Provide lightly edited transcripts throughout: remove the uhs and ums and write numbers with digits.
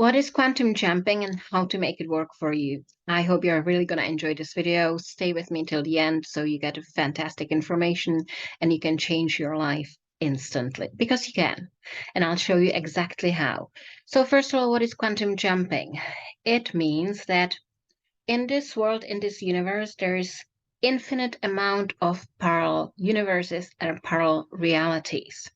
What is quantum jumping and how to make it work for you? I hope you're really going to enjoy this video. Stay with me till the end so you get fantastic information and you can change your life instantly because you can. And I'll show you exactly how. So first of all, what is quantum jumping? It means that in this world, in this universe, there is infinite amount of parallel universes and parallel realities.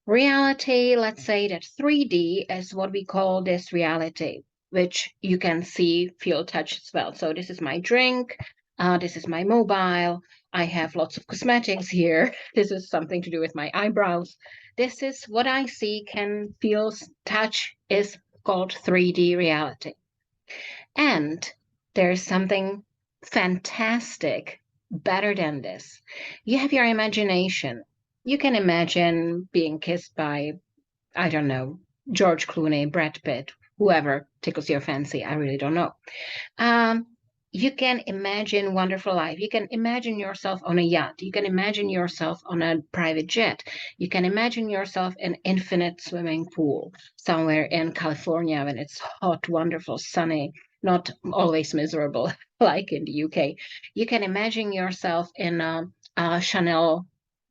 Reality, let's say that 3D is what we call this reality, which you can see, feel, touch as well. So this is my drink, this is my mobile, I have lots of cosmetics here. This is something to do with my eyebrows. This is what I see, can feel, touch is called 3D reality. And there's something fantastic better than this. You have your imagination. You can imagine being kissed by, I don't know, George Clooney, Brad Pitt, whoever tickles your fancy. I really don't know. Um, you can imagine wonderful life. You can imagine yourself on a yacht. You can imagine yourself on a private jet. You can imagine yourself in infinite swimming pool somewhere in California when it's hot, wonderful, sunny, not always miserable like in the UK. You can imagine yourself in a Chanel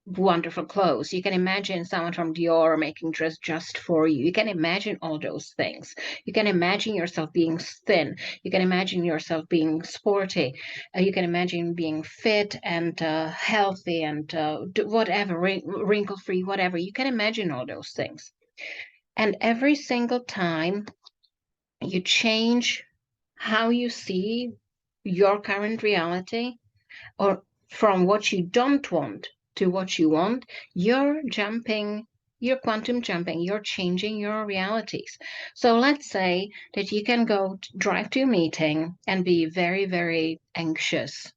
wonderful clothes. You can imagine someone from Dior making dress just for you. You can imagine all those things. You can imagine yourself being thin. You can imagine yourself being sporty. You can imagine being fit and healthy and whatever, wrinkle-free, whatever. You can imagine all those things. And every single time you change how you see your current reality, or from what you don't want to what you want, you're jumping, you're quantum jumping, you're changing your realities. So let's say that you can go drive to a meeting and be very, very anxious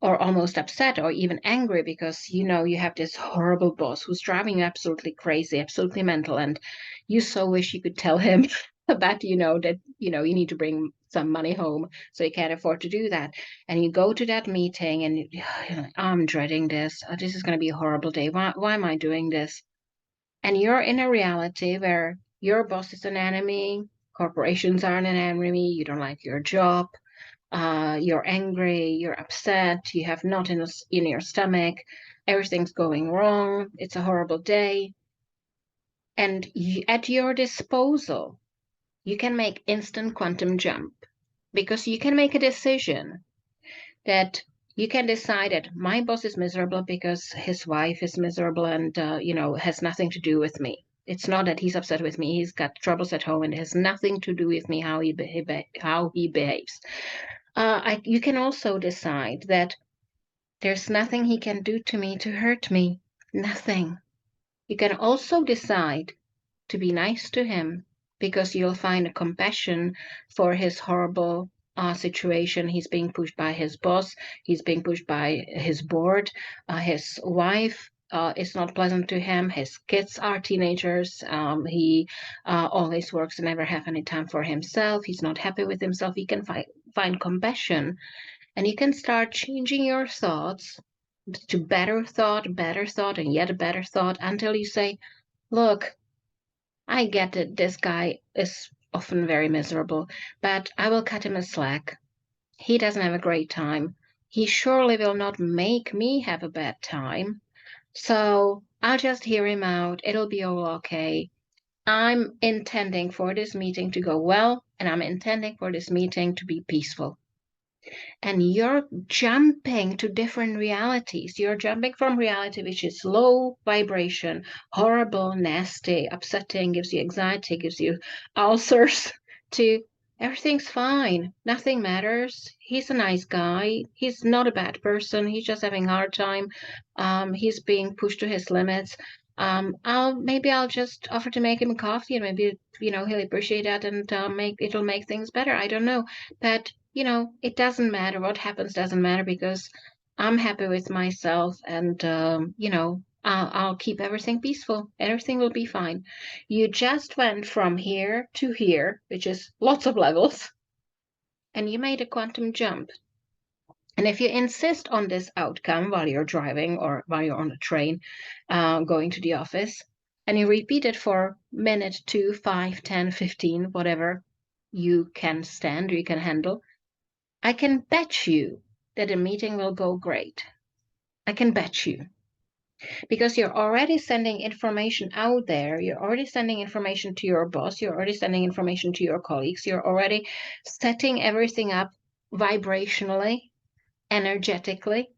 or almost upset or even angry because you know you have this horrible boss who's driving you absolutely crazy, absolutely mental, and you so wish you could tell him that you need to bring some money home, so you can't afford to do that. And you go to that meeting and you're like, I'm dreading this. This is going to be a horrible day. Why am I doing this? And you're in a reality where your boss is an enemy, corporations are an enemy, you don't like your job, you're angry, you're upset, you have knot in your stomach, everything's going wrong, it's a horrible day. And at your disposal, you can make instant quantum jump because you can make a decision that you can decide that my boss is miserable because his wife is miserable and, has nothing to do with me. It's not that he's upset with me. He's got troubles at home and it has nothing to do with me how he behaves. You can also decide that there's nothing he can do to me to hurt me. Nothing. You can also decide to be nice to him because you'll find a compassion for his horrible situation. He's being pushed by his boss. He's being pushed by his board. His wife is not pleasant to him. His kids are teenagers. He always works and never have any time for himself. He's not happy with himself. You can find compassion and you can start changing your thoughts to better thought, and yet a better thought until you say, look, I get it. This guy is often very miserable, but I will cut him a slack. He doesn't have a great time. He surely will not make me have a bad time. So I'll just hear him out. It'll be all okay. I'm intending for this meeting to go well, and I'm intending for this meeting to be peaceful. And you're jumping to different realities. You're jumping from reality which is low vibration, horrible, nasty, upsetting, gives you anxiety, gives you ulcers, to everything's fine, nothing matters. He's a nice guy. He's not a bad person. He's just having a hard time. He's being pushed to his limits. I'll just offer to make him a coffee, and maybe he'll appreciate that, and it'll make things better. I don't know, but it doesn't matter what happens, doesn't matter because I'm happy with myself, and I'll keep everything peaceful. Everything will be fine. You just went from here to here, which is lots of levels, and you made a quantum jump. And if you insist on this outcome while you're driving or while you're on a train going to the office, and you repeat it for minute, 2, 5, 10, 15, whatever you can stand or you can handle, I can bet you that the meeting will go great. I can bet you. Because you're already sending information out there. You're already sending information to your boss. You're already sending information to your colleagues. You're already setting everything up vibrationally, energetically.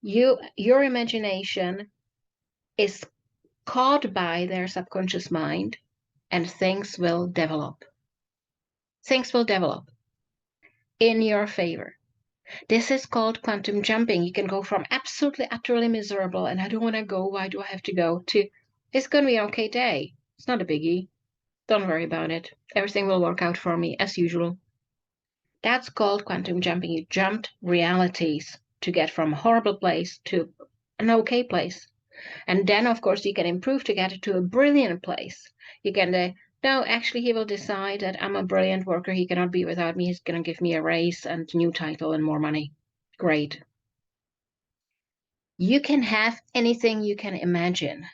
Your imagination is caught by their subconscious mind, and things will develop. Things will develop in your favor. This is called quantum jumping. You can go from absolutely, utterly miserable, and I don't want to go, why do I have to go, to it's going to be an okay day. It's not a biggie. Don't worry about it. Everything will work out for me as usual. That's called quantum jumping. You jumped realities to get from a horrible place to an okay place. And then, of course, you can improve to get it to a brilliant place. You can say, no, actually, he will decide that I'm a brilliant worker. He cannot be without me. He's going to give me a raise and new title and more money. Great. You can have anything you can imagine.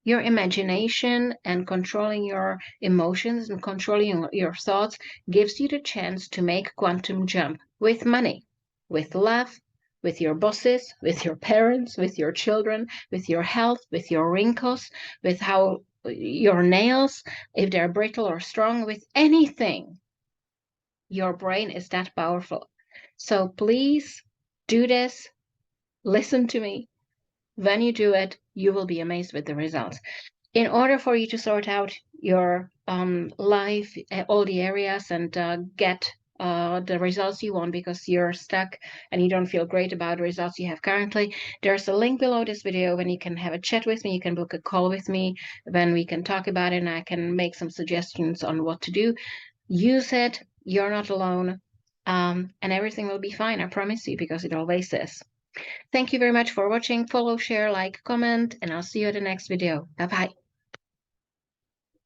Your imagination and controlling your emotions and controlling your thoughts gives you the chance to make quantum jump with money, with love, with your bosses, with your parents, with your children, with your health, with your wrinkles, with how your nails, if they're brittle or strong, with anything. Your brain is that powerful. So please do this. Listen to me. When you do it, you will be amazed with the results. In order for you to sort out your life, all the areas, and get the results you want because you're stuck and you don't feel great about the results you have currently, there's a link below this video when you can have a chat with me. You can book a call with me when we can talk about it, and I can make some suggestions on what to do. Use it. You're not alone. And everything will be fine, I promise you, because it always is. Thank you very much for watching. Follow, share, like, comment, and I'll see you at the next video. Bye-bye.